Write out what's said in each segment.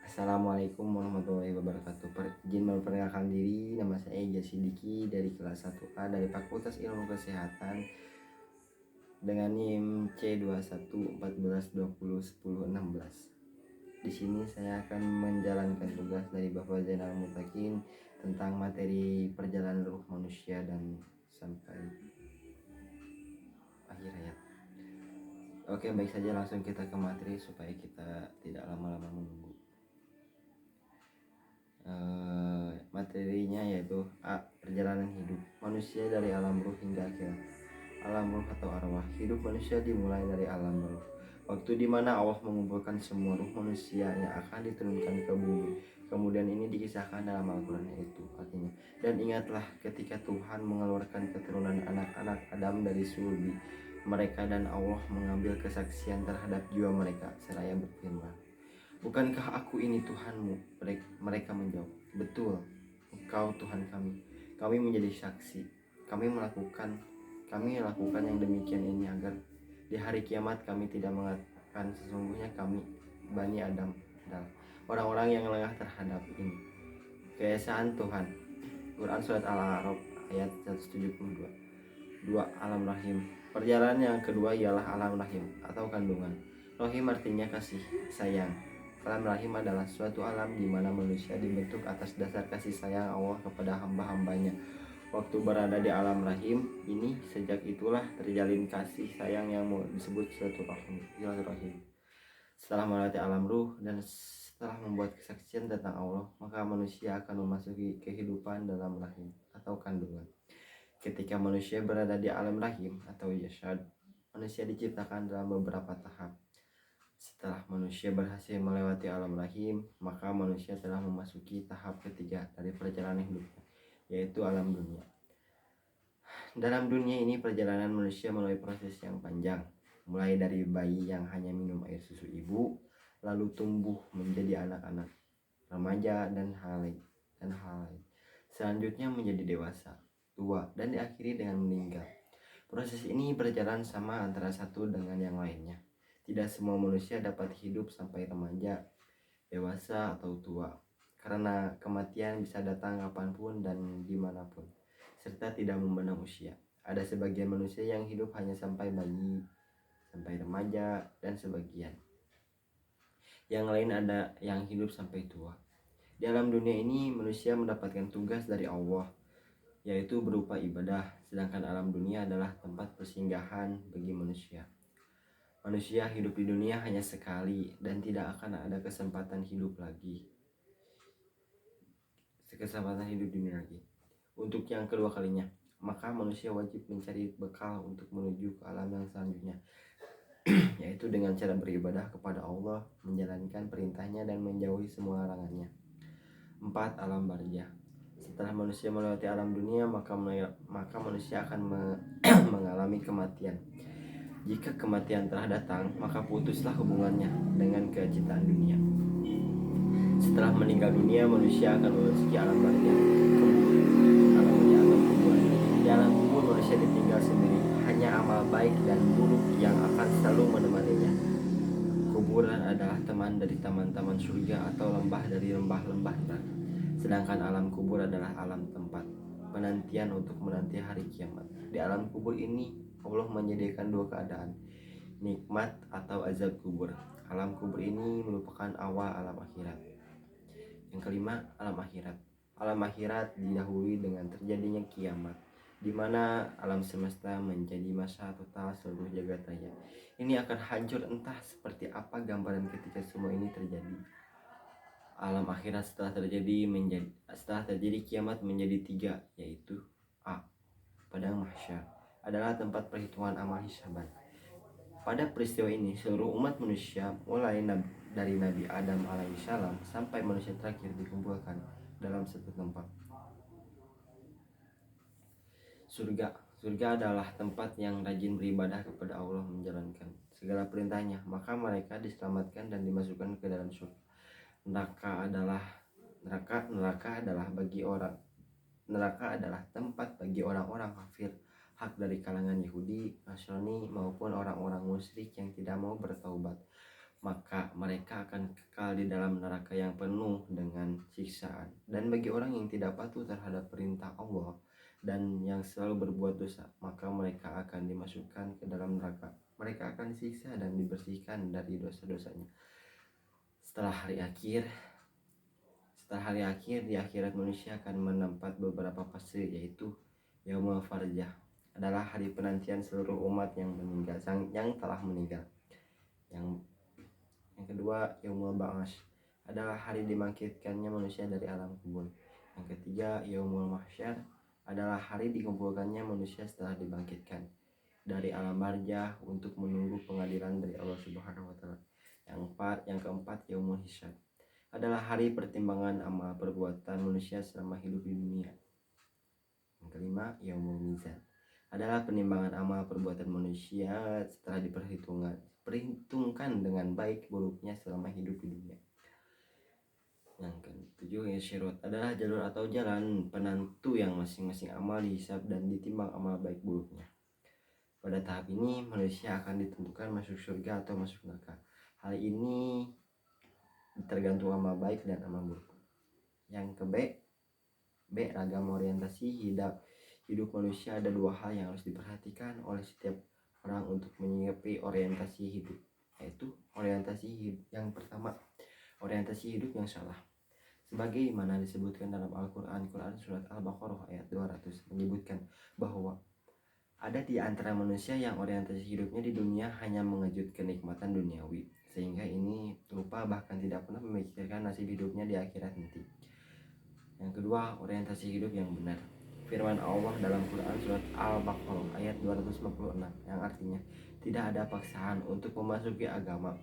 Assalamualaikum warahmatullahi wabarakatuh. Izin memperkenalkan diri, nama saya Ega Sidiki dari kelas 1A dari Fakultas Ilmu Kesehatan dengan NIM C2114201016. Di sini saya akan menjalankan tugas dari Bapak Zainal Mutakin tentang materi perjalanan ruh manusia dan sampai akhir hayat. Oke, baik saja, langsung kita ke materi supaya kita tidak lama-lama menunggu. Materinya yaitu perjalanan hidup manusia dari alam ruh hingga akhirat. Alam ruh atau arwah. Hidup manusia dimulai dari alam ruh, waktu di mana Allah mengumpulkan semua ruh manusia yang akan diturunkan ke bumi. Kemudian ini dikisahkan dalam Al-Quran, yaitu artinya, dan ingatlah ketika Tuhan mengeluarkan keturunan anak-anak Adam dari surga mereka, dan Allah mengambil kesaksian terhadap jiwa mereka seraya berfirman, bukankah aku ini Tuhanmu? Mereka menjawab, betul, Engkau Tuhan kami. Kami menjadi saksi. Kami melakukan yang demikian ini agar di hari kiamat kami tidak mengatakan sesungguhnya kami Bani Adam adalah orang-orang yang lengah terhadap ini. Keesaan Tuhan. Quran Surat Al-A'raf ayat 172. 2. Alam rahim. Perjalanan yang kedua ialah alam rahim atau kandungan. Rahim artinya kasih sayang. Alam rahim adalah suatu alam di mana manusia dibentuk atas dasar kasih sayang Allah kepada hamba-hambanya. Waktu berada di alam rahim ini, sejak itulah terjalin kasih sayang yang disebut silaturahim. Setelah melewati alam ruh dan setelah membuat kesaksian tentang Allah, maka manusia akan memasuki kehidupan dalam rahim atau kandungan. Ketika manusia berada di alam rahim atau jasad, manusia diciptakan dalam beberapa tahap. Setelah manusia berhasil melewati alam rahim, maka manusia telah memasuki tahap ketiga dari perjalanan hidupnya, yaitu alam dunia. Dalam dunia ini, perjalanan manusia melalui proses yang panjang, mulai dari bayi yang hanya minum air susu ibu, lalu tumbuh menjadi anak-anak, remaja, dan hal lain. Selanjutnya menjadi dewasa, tua, dan diakhiri dengan meninggal. Proses ini berjalan sama antara satu dengan yang lainnya. Tidak semua manusia dapat hidup sampai remaja, dewasa, atau tua, karena kematian bisa datang kapanpun dan dimanapun, serta tidak memandang usia. Ada sebagian manusia yang hidup hanya sampai bayi, sampai remaja, dan sebagian yang lain ada yang hidup sampai tua. Di alam dunia ini, manusia mendapatkan tugas dari Allah, yaitu berupa ibadah, sedangkan alam dunia adalah tempat persinggahan bagi manusia. Manusia hidup di dunia hanya sekali dan tidak akan ada kesempatan hidup di dunia lagi untuk yang kedua kalinya. Maka manusia wajib mencari bekal untuk menuju ke alam yang selanjutnya, yaitu dengan cara beribadah kepada Allah, menjalankan perintahnya, dan menjauhi semua larangannya. 4. Alam barzah. Setelah manusia melewati alam dunia, maka manusia akan mengalami kematian. Jika kematian telah datang, maka putuslah hubungannya dengan kecintaan dunia. Setelah meninggal dunia, manusia akan memasuki alam barzah, alam kuburan. Di alam kubur, manusia ditinggal sendiri, hanya amal baik dan buruk yang akan selalu menemaninya. Kuburan adalah teman dari taman-taman surga atau lembah dari lembah-lembah neraka. Sedangkan alam kubur adalah alam tempat penantian untuk menanti hari kiamat. Di alam kubur ini, Allah menyediakan dua keadaan, nikmat atau azab kubur. Alam kubur ini merupakan awal alam akhirat. Yang kelima, alam akhirat. Alam akhirat didahului dengan terjadinya kiamat, di mana alam semesta menjadi masa total seluruh jagat raya. Ini akan hancur, entah seperti apa gambaran ketika semua ini terjadi. Alam akhirat setelah terjadi kiamat menjadi tiga, yaitu A. Padang mahsyar adalah tempat perhitungan amal hisaban. Pada peristiwa ini, seluruh umat manusia mulai dari Nabi Adam alaihissalam sampai manusia terakhir dikumpulkan dalam satu tempat. Surga adalah tempat yang rajin beribadah kepada Allah, menjalankan segala perintahnya, maka mereka diselamatkan dan dimasukkan ke dalam surga. Neraka adalah tempat bagi orang-orang kafir, hak dari kalangan Yahudi, Nasrani, maupun orang-orang musyrik yang tidak mau bertaubat. maka mereka akan kekal di dalam neraka yang penuh dengan siksaan. Dan bagi orang yang tidak patuh terhadap perintah Allah dan yang selalu berbuat dosa, maka mereka akan dimasukkan ke dalam neraka. Mereka akan disiksa dan dibersihkan dari dosa-dosanya. Setelah hari akhir di akhirat, manusia akan menempat beberapa fase, yaitu Yaumul Farjah, adalah hari penantian seluruh umat yang telah meninggal. Yang kedua, Yaumul Ba'as, adalah hari dibangkitkannya manusia dari alam kubur. Yang ketiga, Yaumul Mahsyar, adalah hari dikumpulkannya manusia setelah dibangkitkan dari alam barzah untuk menunggu pengadilan dari Allah Subhanahu wa taala. Yang keempat, Yaumul Hisab, adalah hari pertimbangan amal perbuatan manusia selama hidup di dunia. Yang kelima, Yaumul Mizan, adalah penimbangan amal perbuatan manusia setelah diperhitungkan dengan baik buruknya selama hidup di dunia. Yang ketujuh, Syirat, adalah jalur atau jalan penentu yang masing-masing amal dihisab dan ditimbang amal baik buruknya. Pada tahap ini manusia akan ditentukan masuk surga atau masuk neraka. Hal ini tergantung amal baik dan amal buruk. Yang ke B, ragam orientasi hidup manusia. Ada dua hal yang harus diperhatikan oleh setiap orang untuk menyikapi orientasi hidup, yaitu orientasi hidup yang pertama, orientasi hidup yang salah. Sebagaimana disebutkan dalam Al-Quran surat Al-Baqarah ayat 200, menyebutkan bahwa ada di antara manusia yang orientasi hidupnya di dunia hanya mengejut kenikmatan duniawi, sehingga ini lupa bahkan tidak pernah memikirkan nasib hidupnya di akhirat nanti. Yang kedua, orientasi hidup yang benar. Firman Allah dalam Quran surat Al-Baqarah ayat 256 yang artinya, tidak ada paksaan untuk memasuki agama.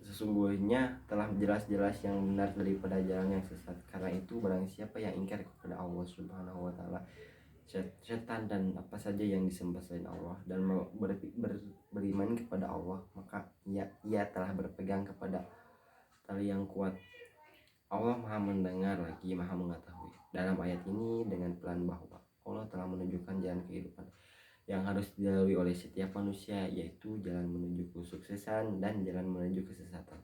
Sesungguhnya telah jelas-jelas yang benar daripada jalan yang sesat. Karena itu barang siapa yang ingkar kepada Allah Subhanahu wa taala, setan dan apa saja yang disembah selain Allah, dan beriman kepada Allah, maka ia telah berpegang kepada tali yang kuat. Allah Maha mendengar lagi Maha mengetahui. Dalam ayat ini dengan pelan bahwa Allah telah menunjukkan jalan kehidupan yang harus dilalui oleh setiap manusia, yaitu jalan menuju kesuksesan dan jalan menuju kesesatan.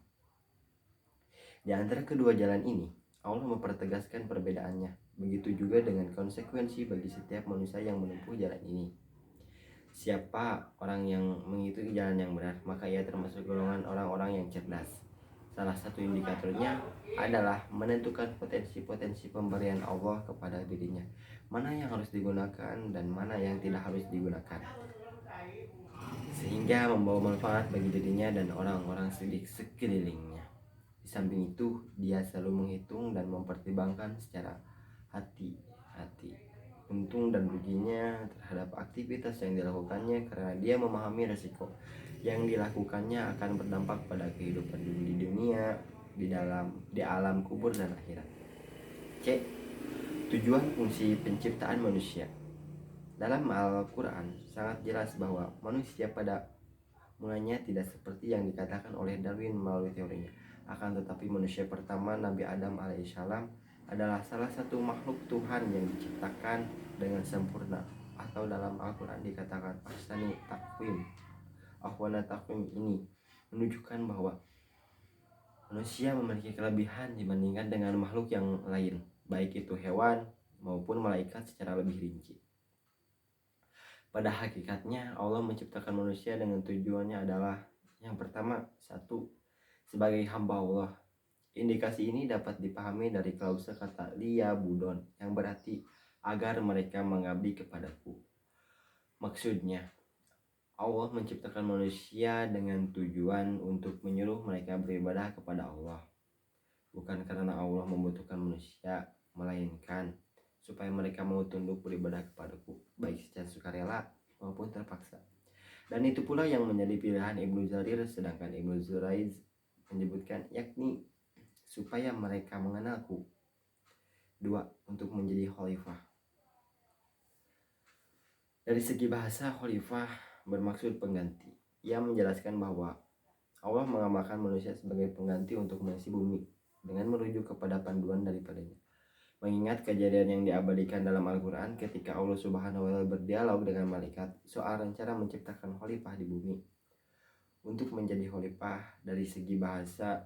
Di antara kedua jalan ini, Allah mempertegaskan perbedaannya. Begitu juga dengan konsekuensi bagi setiap manusia yang menempuh jalan ini. Siapa orang yang mengikuti jalan yang benar, maka ia termasuk golongan orang-orang yang cerdas. Salah satu indikatornya adalah menentukan potensi-potensi pemberian Allah kepada dirinya, mana yang harus digunakan dan mana yang tidak harus digunakan, sehingga membawa manfaat bagi dirinya dan orang-orang sekelilingnya. Di samping itu, dia selalu menghitung dan mempertimbangkan secara hati-hati untung dan ruginya terhadap aktivitas yang dilakukannya, karena dia memahami resiko yang dilakukannya akan berdampak pada kehidupan di dunia, di alam kubur dan akhirat. C. Tujuan fungsi penciptaan manusia. Dalam Al-Quran sangat jelas bahwa manusia pada mulanya tidak seperti yang dikatakan oleh Darwin melalui teorinya. Akan tetapi manusia pertama, Nabi Adam alaihissalam, adalah salah satu makhluk Tuhan yang diciptakan dengan sempurna, atau dalam Al-Quran dikatakan ahwana takwim. Ini menunjukkan bahwa manusia memiliki kelebihan dibandingkan dengan makhluk yang lain, baik itu hewan maupun malaikat secara lebih rinci. Pada hakikatnya Allah menciptakan manusia dengan tujuannya adalah yang pertama, satu, sebagai hamba Allah. Indikasi ini dapat dipahami dari klause kata liya budon yang berarti agar mereka mengabdi kepadaku. Maksudnya, Allah menciptakan manusia dengan tujuan untuk menyuruh mereka beribadah kepada Allah. Bukan karena Allah membutuhkan manusia, melainkan supaya mereka mau tunduk beribadah kepadaku, baik secara sukarela maupun terpaksa. Dan itu pula yang menjadi pilihan Ibnu Jarir, sedangkan Ibnu Zuraiz menyebutkan yakni supaya mereka mengenalku. 2. Untuk menjadi khalifah. Dari segi bahasa, khalifah bermaksud pengganti. Ia menjelaskan bahwa Allah mengamalkan manusia sebagai pengganti untuk mengisi bumi dengan merujuk kepada panduan daripadanya. Mengingat kejadian yang diabadikan dalam Al-Quran ketika Allah Subhanahu wa taala berdialog dengan malaikat soal rencana menciptakan khalifah di bumi. untuk menjadi khalifah. Dari segi bahasa,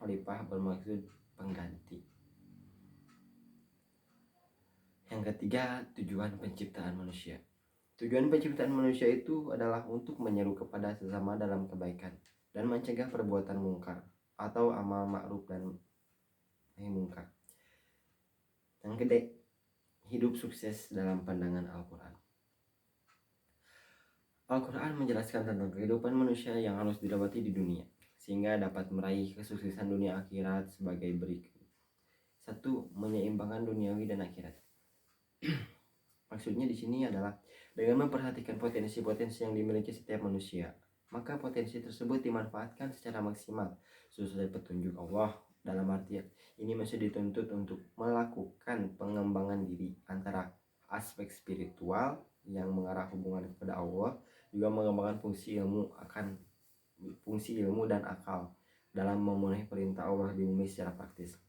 khalifah bermaksud pengganti. Yang ketiga, tujuan penciptaan manusia. Tujuan penciptaan manusia itu adalah untuk menyeru kepada sesama dalam kebaikan dan mencegah perbuatan mungkar atau amal ma'ruf dan nahi mungkar. Yang kedua, hidup sukses dalam pandangan Al-Quran. Al-Quran menjelaskan tentang kehidupan manusia yang harus dilewati di dunia sehingga dapat meraih kesuksesan dunia akhirat sebagai berikut. 1. Menyeimbangkan duniawi dan akhirat. Maksudnya di sini adalah dengan memperhatikan potensi-potensi yang dimiliki setiap manusia, maka potensi tersebut dimanfaatkan secara maksimal sesuai petunjuk Allah. Dalam artian ini masih dituntut untuk melakukan pengembangan diri antara aspek spiritual yang mengarah hubungan kepada Allah, juga mengembangkan fungsi ilmu dan akal dalam memenuhi perintah Allah di bumi secara praktis.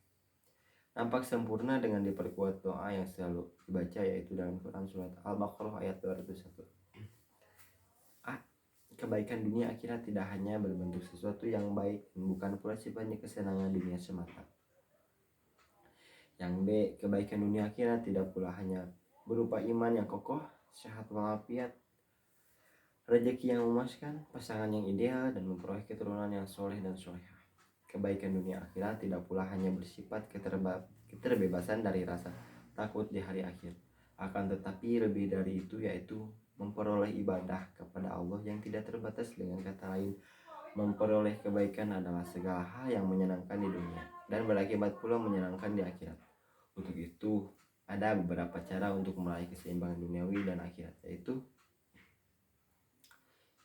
Nampak sempurna dengan diperkuat doa yang selalu dibaca, yaitu dalam Quran surat Al-Baqarah ayat 201. Kebaikan dunia akhirat tidak hanya berbentuk sesuatu yang baik dan bukan pula sifatnya kesenangan dunia semata. Yang B, kebaikan dunia akhirat tidak pula hanya berupa iman yang kokoh, sehat walafiat, rezeki yang memuaskan, pasangan yang ideal, dan memperoleh keturunan yang soleh dan solehah. Kebaikan dunia akhirat tidak pula hanya bersifat keterbebasan dari rasa takut di hari akhir, akan tetapi lebih dari itu, yaitu memperoleh ibadah kepada Allah yang tidak terbatas. Dengan kata lain, memperoleh kebaikan adalah segala hal yang menyenangkan di dunia dan berakibat pula menyenangkan di akhirat. Untuk itu ada beberapa cara untuk meraih keseimbangan duniawi dan akhirat, yaitu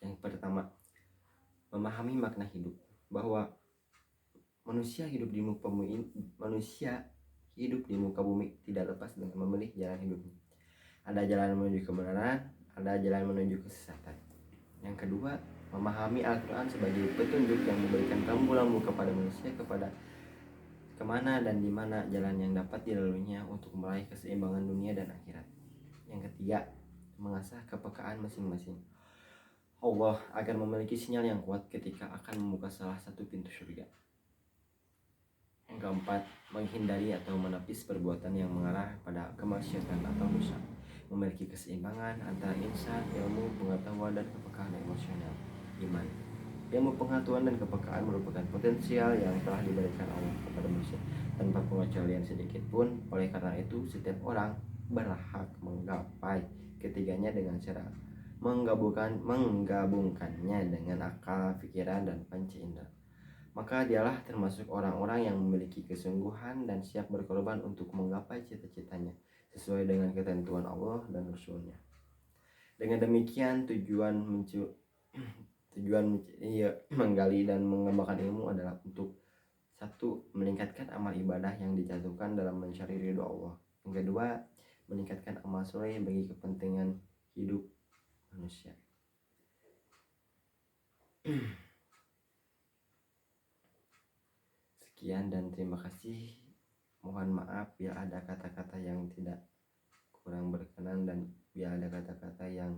yang pertama, memahami makna hidup, bahwa manusia hidup di muka bumi tidak lepas dengan memilih jalan hidupnya. Ada jalan menuju kebenaran, ada jalan menuju kesesatan. Yang kedua, memahami Al-Quran sebagai petunjuk yang memberikan rambu-rambu kepada manusia kepada kemana dan di mana jalan yang dapat dilaluinya untuk meraih keseimbangan dunia dan akhirat. Yang ketiga, mengasah kepekaan masing-masing Allah agar memiliki sinyal yang kuat ketika akan membuka salah satu pintu surga. Yang keempat, menghindari atau menepis perbuatan yang mengarah pada kemaksiatan atau dosa. Memiliki keseimbangan antara insan, ilmu, pengetahuan, dan kepekaan emosional, iman. Ilmu, pengetahuan, dan kepekaan merupakan potensial yang telah diberikan Allah kepada manusia tanpa pengecualian sedikit pun. Oleh karena itu, setiap orang berhak menggapai ketiganya dengan cara menggabungkannya dengan akal, pikiran, dan panca indera. Maka dialah termasuk orang-orang yang memiliki kesungguhan dan siap berkorban untuk menggapai cita-citanya sesuai dengan ketentuan Allah dan Rasul-Nya. Dengan demikian tujuan menggali dan mengembangkan ilmu adalah untuk 1. Meningkatkan amal ibadah yang dijatuhkan dalam mencari ridho Allah. Yang kedua, meningkatkan amal soleh bagi kepentingan hidup manusia. Sekian dan terima kasih. Mohon maaf bila ada kata-kata yang tidak kurang berkenan dan bila ada kata-kata yang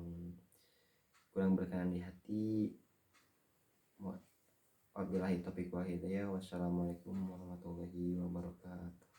kurang berkenan di hati. Wabillahi taufiq wal hidayah. Wassalamualaikum warahmatullahi wabarakatuh.